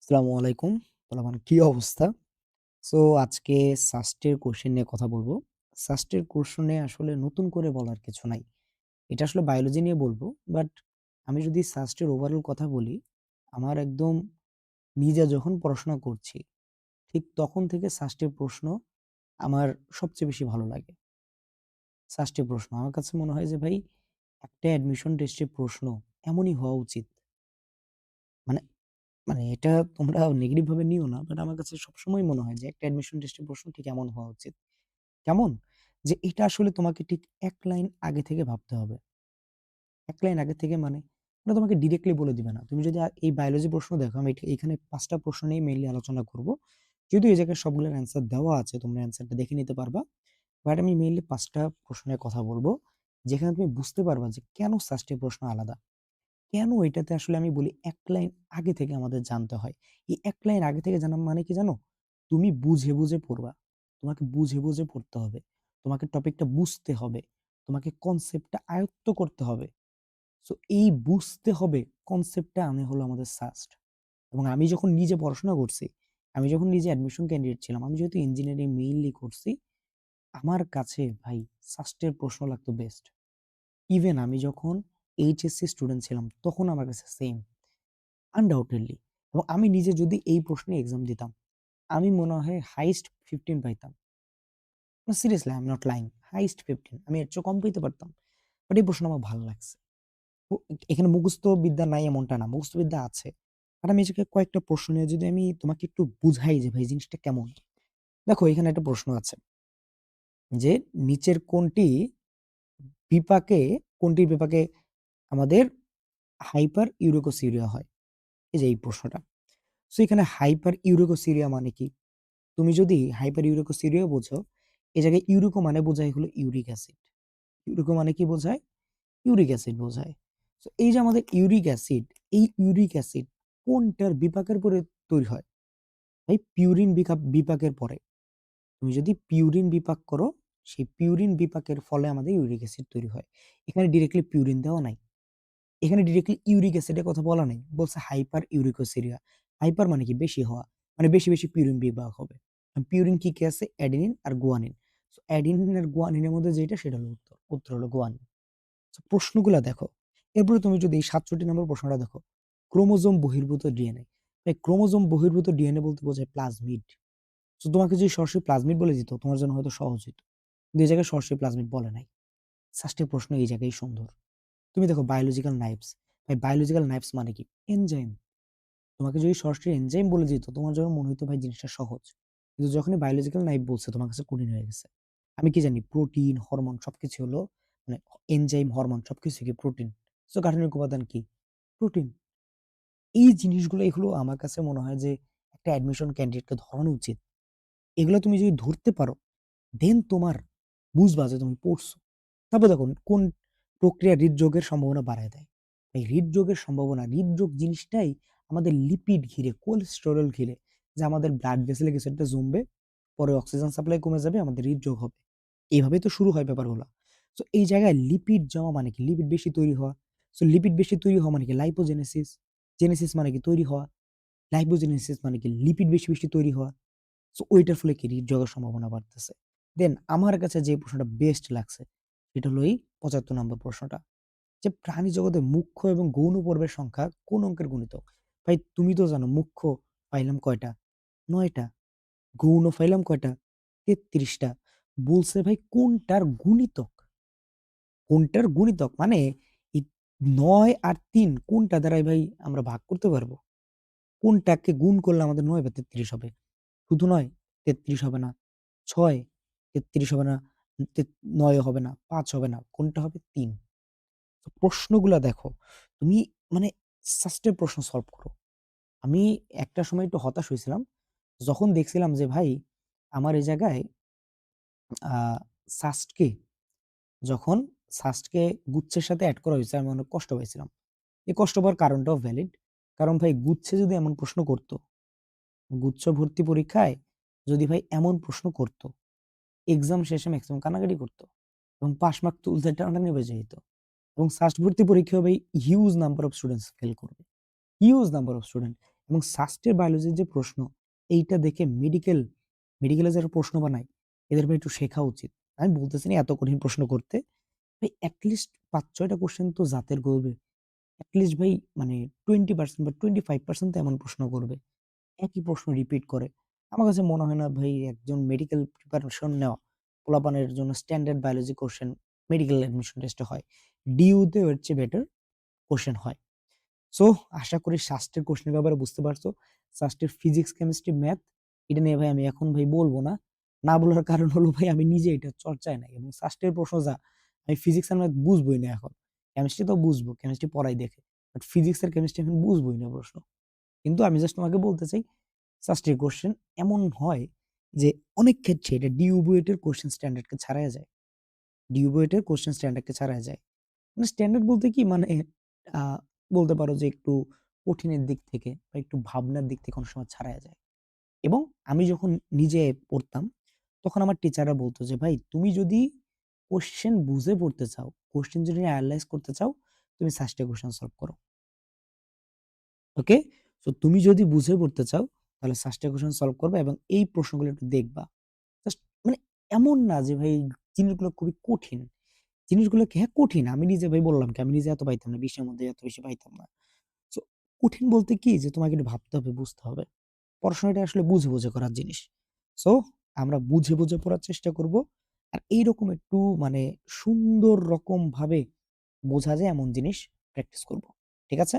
আসসালামু আলাইকুম। পোলাপান কি অবস্থা? সো আজকে সাস্টের কোয়েশ্চেন নিয়ে কথা বলব। সাস্টের কোয়েশ্চেনে আসলে নতুন করে বলার কিছু নাই। এটা আসলে বায়োলজি নিয়ে বলব। বাট আমি যদি সাস্টের ওভারঅল কথা বলি, আমার একদম নিজে যখন পড়াশোনা করছি, ঠিক তখন থেকে সাস্টের প্রশ্ন আমার সবচেয়ে বেশি ভালো লাগে। সাস্টের প্রশ্ন। আমার কাছে মনে হয় যে ভাই একটা অ্যাডমিশন টেস্টের প্রশ্ন এমনই হওয়া উচিত। মানে মানে এটা তোমরা নেগেটিভ ভাবে নিও না। বাট আমার কাছে সবসময় মনে হয় যে একটা অ্যাডমিশন টেস্টের প্রশ্ন ঠিক এমন হওয়া উচিত। কেমন? যে এটা আসলে তোমাকে ঠিক ১ লাইন আগে থেকে ভাবতে হবে। ১ লাইন আগে থেকে মানে ওরা তোমাকে ডিরেক্টলি বলে দিবে না। তুমি যদি এই বায়োলজি প্রশ্ন দেখো, আমি এখানে ৫ টা প্রশ্ন নিয়ে মেইনলি আলোচনা করব। যদিও এই জায়গায় সবগুলোর অ্যান্সার দেওয়া আছে, তোমরা অ্যান্সারটা দেখে নিতে পারবা। বাট আমি মেইনলি ৫ টা প্রশ্ন নিয়ে কথা বলব। যেখানে তুমি বুঝতে পারবা যে কেন সাস্টের প্রশ্ন আলাদা। কেন এটাতে আসলে আমি বলি ১ লাইন আগে থেকে আমাদের জানতে হয়। এই ১ লাইন আগে থেকে জানা মানে কি জানো? তুমি বুঝে, বুঝে পড়বা। তোমাকে বুঝে, বুঝে পড়তে হবে। তোমাকে টপিকটা বুঝতে হবে। তোমাকে কনসেপ্টটা আয়ত্ত করতে হবে। সো এই বুঝতে হবে কনসেপ্টটা আনে হলো আমাদের সাস্ট। এবং আমি যখন নিজে পড়াশোনা করছি, আমি যখন নিজে অ্যাডমিশন ক্যান্ডিডেট ছিলাম, আমি যেহেতু ইঞ্জিনিয়ারিং মেইনলি করছি, আমার কাছে ভাই সাস্টের প্রশ্ন লাগতো বেস্ট। ইভেন আমি যখন এইচএসসি স্টুডেন্ট ছিলাম, তখন আমার কাছে সেম। আনডাউটেডলি। এবং আমি নিজে যদি এই প্রশ্নে এক্সাম দিতাম, আমি মনে হয় হাইয়েস্ট 15 পাইতাম। না seriously I am not lying. Highest 15 আমি এর চেয়েও কম পেতে পারতাম। বাট এই প্রশ্ন আমার ভালো লাগছে। ও এখানে মুখস্থ বিদ্যা নাই এমনটা না। মুখস্থ বিদ্যা আছে। আর আমি এটাকে কয়েকটা প্রশ্ন নিয়ে যদি আমি তোমাকে একটু বুঝাই যে ভাই জিনিসটা কেমন? দেখো এখানে একটা প্রশ্ন আছে যে নিচের বিপাকে কোনটির বিপাকে আমাদের হাইপার ইউরেকোসিরিয়া হয়? এই যে এই প্রশ্নটা। সো এখানে হাইপার ইউরেকোসিরিয়া মানে কি? তুমি যদি হাইপার ইউরেকোসিরিয়া বোঝো, এ জায়গায় ইউরিকো মানে বোঝায় হলো ইউরিক অ্যাসিড। ইউরিকো মানে কি বোঝায়? ইউরিক অ্যাসিড বোঝায়। সো এই যে আমাদের ইউরিক অ্যাসিড, এই ইউরিক অ্যাসিড কোনটার বিপাকের পরে তৈরি হয়? ভাই পিউরিন বিপাকের পরে। তুমি যদি পিউরিন বিপাক করো, সেই পিউরিন বিপাকের ফলে আমাদের ইউরিক অ্যাসিড তৈরি হয়। এখানে ডিরেক্টলি পিউরিন দেওয়া নাই। এখানে ডিরেক্টলি ইউরিক অ্যাসিডের কথা বলা নাই। বলছে হাইপার ইউরিকোসিরিয়া। হাইপার মানে কি? বেশি হওয়া। মানে বেশি, বেশি পিউরিন বিভাগ হবে। পিউরিন কি, কি আছে? অ্যাডেনিন আর গুয়ানিন। সো অ্যাডেনিন আর গুয়ানিনের মধ্যে যেটা সেটা হলো উত্তর। উত্তর হলো গুয়ানিন। সো প্রশ্নগুলা দেখো। এরপরে তুমি যদি এই ৬৭ নম্বর প্রশ্নটা দেখো। ক্রোমোজোম বহির্ভূত ডিএনএ। ভাই ক্রোমোজোম বহির্ভূত ডিএনএ বলতে বোঝায় প্লাজমিড। সো তোমাকে যদি সরাসরি প্লাজমিড বলে দিত, তোমার জন্য হয়তো সহজ হইত। কিন্তু এই জায়গায় সরাসরি প্লাজমিড বলে নাই। ৬০ প্রশ্ন এই জায়গায় সুন্দর। তুমি দেখো বায়োলজিক্যাল নাইফস। ভাই বায়োলজিক্যাল নাইফস মানে কি? এনজাইম। তোমাকে যদি সরাসরি এনজাইম বলে দিত, তোমার জন্য মনে হইতো ভাই জিনিসটা সহজ। কিন্তু যখনই বায়োলজিক্যাল নাইফ বলছে, তোমার কাছে কঠিন হয়ে গেছে। আমি কি জানি? প্রোটিন, হরমোন সবকিছু হলো মানে এনজাইম, হরমোন সবকিছু কি প্রোটিন। সো গাঠনিক উপাদান কি? প্রোটিন। এই জিনিসগুলো এগুলো আমার কাছে মনে হয় যে একটা অ্যাডমিশন ক্যান্ডিডেটকে ধরানো উচিত। এগুলো তুমি যদি ধরতে পারো, দেন তোমার বুঝবা যে তুমি পড়ছো। তারপর দেখুন কোন প্রক্রিয়া হৃদরোগের সম্ভাবনা বাড়ায় দেয়। এই হৃদরোগের সম্ভাবনা, হৃদরোগ জিনিসটাই আমাদের লিপিড ঘিরে, কোলেস্টেরল ঘিরে যে আমাদের ব্লাড ভেসেলে কিছু একটা জমবে, পরে অক্সিজেন সাপ্লাই কমে যাবে, আমাদের হৃদরোগ হবে। এভাবেই তো শুরু হয় ব্যাপারগুলা। সো এই জায়গায় লিপিড জমা মানে কি? লিপিড বেশি তৈরি হওয়া। সো লিপিড বেশি তৈরি হওয়া মানে কি? লাইপোজেনেসিস। জেনেসিস মানে কি? তৈরি হওয়া। লাইপোজেনেসিস মানে কি? লিপিড বেশি, বেশি তৈরি হওয়া। সো ওইটার ফলে কি হৃদরোগের সম্ভাবনা বাড়তেছে। দেন আমার কাছে যে প্রশ্নটা বেস্ট লাগছে সেটা হলো এই ৭৫ নম্বর প্রশ্নটা। যে প্রাণী জগতে মুখ্য এবং গৌণ পর্বের সংখ্যা কোন অঙ্কের গুণিতক? ভাই তুমি তো জানো মুখ্য পাইলাম কয়টা? ৯ টা। গৌণ পাইলাম কয়টা? ৩৩ টা। বলছে ভাই কোনটার গুণিতক? কোনটার গুণিতক? মানে এই ৯ আর ৩ কোনটা দ্বারাই ভাই আমরা ভাগ করতে পারবো? কোনটাকে গুণ করলে আমাদের ৯ বা ৩৩ হবে? শুধু ৯, ৩৩ হবে না। ৬, ৩৩ হবে না। তে ৯ হবে না, ৫ হবে না। কোনটা হবে? ৩। তো প্রশ্নগুলা দেখো। তুমি মানে সাস্টের প্রশ্ন সলভ করো। আমি একটা সময় একটু হতাশ হইছিলাম। যখন দেখছিলাম যে ভাই আমার এই জায়গায় আ সাস্টকে যখন সাস্টকে গুচ্ছের সাথে এড করা হইছে আমি অনেক কষ্ট পাইছিলাম। এই কষ্ট পাওয়ার কারণটাও ভ্যালিড। কারণ ভাই গুচ্ছে যদি এমন প্রশ্ন করত, গুচ্ছ ভর্তি পরীক্ষায় যদি ভাই এমন প্রশ্ন করত, এক্সাম শেষে মেক্সিমাম কান্নাকাটি করত এবং পাস মার্ক তুলতে টানাটানি বেজে যেত এবং সাস্ট ভর্তি পরীক্ষায় ভাই huge number of students fail করবে। হিউজ নাম্বার অফ স্টুডেন্ট এবং সাস্টের বায়োলজির যে প্রশ্ন এইটা দেখে মেডিকেলে যারা প্রশ্ন বানায় এদের ভাই একটু শেখা উচিত। আমি বলতেছি না এত কঠিন প্রশ্ন করতে। ভাই এট লিস্ট ৫-৬ টা কোয়েশ্চেন তো জাতের করবে। এট লিস্ট ভাই মানে 20% বা 25% তো এমন প্রশ্ন করবে। একই প্রশ্ন রিপিট করে। আমার কাছে মনে হয় না ভাই একজন মেডিকেল প্রিপারেশন নেওয়া পোলাপানের জন্য standard biology question medical admission টেস্টে হয়। ডিইউ তেও এর চেয়ে বেটার কোয়েশ্চেন হয়। সো আশা করি স্বাস্থ্যের কোয়েশ্চেনের ব্যাপারে বুঝতে পারছো। স্বাস্থ্যের ফিজিক্স, কেমিস্ট্রি, ম্যাথ এটা নিয়ে ভাই আমি এখন ভাই বলব না। না বলার কারণ হলো ভাই আমি নিজে এটা চর্চায় নাই এবং স্বাস্থ্যের প্রশ্ন যা আমি ফিজিক্স আর ম্যাথ বুঝবই না এখন। কেমিস্ট্রি তো বুঝবো, কেমিস্ট্রি পড়াই দেখে। বাট ফিজিক্স আর কেমিস্ট্রি এখন বুঝবই না প্রশ্ন। কিন্তু আমি জাস্ট তোমাকে বলতে চাই শাস্ত্রীয় কোয়েশ্চেন এমন হয় যে অনেক ক্ষেত্রে এটা ডিউ বুয়েটের কোয়েশ্চেন স্ট্যান্ডার্ডকে ছাড়াইয়া যায়। ডিউ বুয়েটের কোয়েশ্চেন স্ট্যান্ডার্ডকে ছাড়াইয়া যায়। মানে স্ট্যান্ডার্ড বলতে কি মানে আ বলতে পারো যে একটু কঠিনের দিক থেকে বা একটু ভাবনার দিক থেকে অনেক সময় ছাড়াইয়া যায়। এবং আমি যখন নিজে পড়তাম তখন আমার টিচাররা বলত যে, "ভাই তুমি যদি কোয়েশ্চেন বুঝে পড়তে চাও, কোয়েশ্চেন যদি এনালাইজ করতে চাও, তুমি সাস্টে কোয়েশ্চেন সলভ করো।" ওকে? সো তুমি যদি বুঝে পড়তে চাও তাহলে সাস্টে কোয়েশ্চেন সলভ করবা এবং এই প্রশ্নগুলো একটু দেখবা। জাস্ট মানে এমন না যে ভাই জিনিসগুলো খুবই কঠিন। জিনিসগুলো কি হ্যাঁ, কঠিন। আমি নিজে ভাই বললাম কি আমি নিজে এত পাইতাম না। ২০ এর মধ্যে এত বেশি পাইতাম না। সো কঠিন বলতে কি যে তোমাকে একটু ভাবতে হবে, বুঝতে হবে। পড়াশোনাটা আসলে বুঝে, বুঝে করার জিনিস। সো আমরা বুঝে, বুঝে পড়ার চেষ্টা করব। আর এইরকম একটু মানে সুন্দর রকমভাবে বোঝা যায় এমন জিনিস প্র্যাকটিস করব। ঠিক আছে?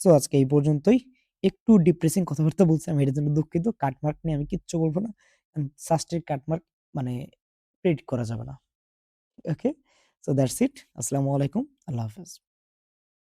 সো আজকে এই পর্যন্তই। একটু ডিপ্রেসিং কথাবার্তা বলছি আমি এটার জন্য দুঃখিত। কাটমার্ক নিয়ে আমি কিচ্ছু বলব না। সাস্টের কাটমার্ক মানে প্রেডিক্ট করা যাবে না। ওকে? So that's it. আসসালামু আলাইকুম। আল্লাহ হাফেজ।